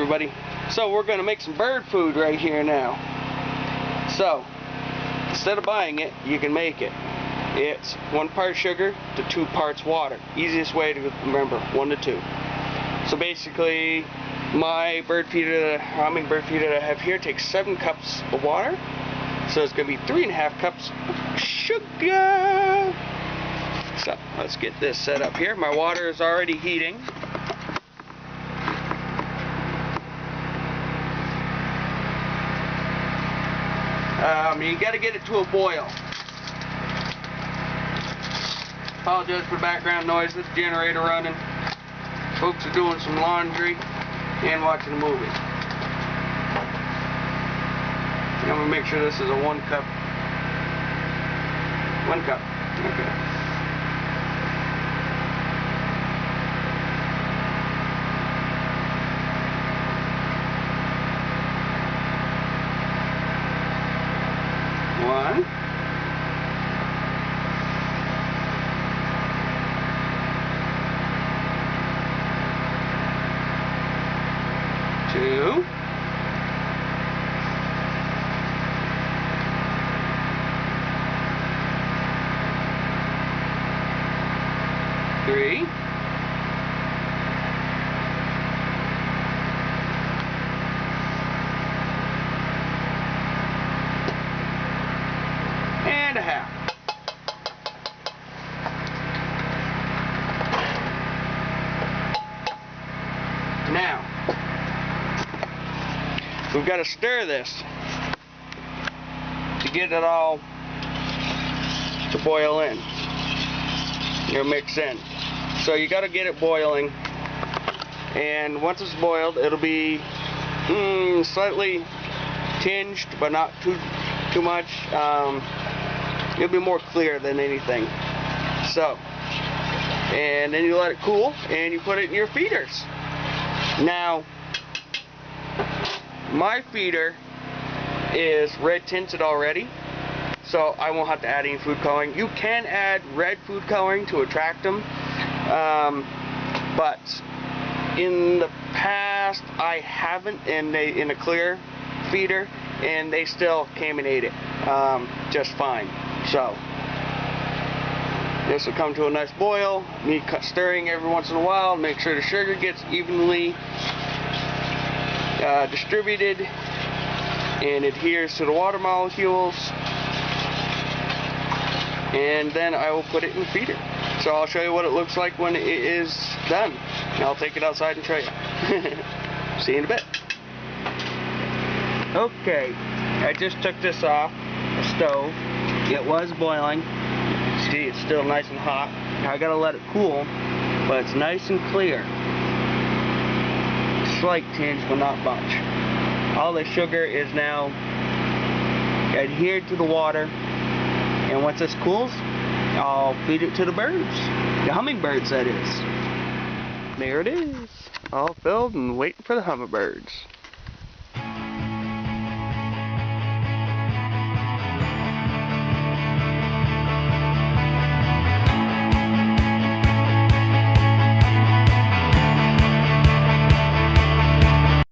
everybody. So we're going to make some bird food right here now. So instead of buying it, you can make it. It's 1 part sugar to 2 parts water. Easiest way to remember, 1 to 2. So basically, my bird feeder, hummingbird feeder that I have here takes 7 cups of water. So it's going to be 3.5 cups of sugar. So let's get this set up here. My water is already heating. You got to get it to a boil. Apologize for background noise. This generator running. Folks are doing some laundry and watching a movie. I'm gonna make sure this is a 1 cup. 1 cup. Okay. One. 2. 3. 1.5. Now, we've got to stir this to get it all to boil in, mix in. So you got to get it boiling, and once it's boiled, it'll be slightly tinged, but not too much. It'll be more clear than anything. So, and then you let it cool, and you put it in your feeders. Now, my feeder is red tinted already, so I won't have to add any food coloring. You can add red food coloring to attract them, but in the past I haven't, in a clear feeder, and they still came and ate it just fine. So this will come to a nice boil. Me stirring every once in a while, make sure the sugar gets evenly distributed and adheres to the water molecules, and then I will put it in the feeder. So I'll show you what it looks like when it is done, and I'll take it outside and show you. See you in a bit. Okay, I just took this off the stove. It was boiling. See, it's still nice and hot. Now I gotta let it cool, but it's nice and clear. Slight tinge, but not much. All the sugar is now adhered to the water, and once this cools, I'll feed it to the birds. The hummingbirds, that is. There it is, all filled and waiting for the hummingbirds.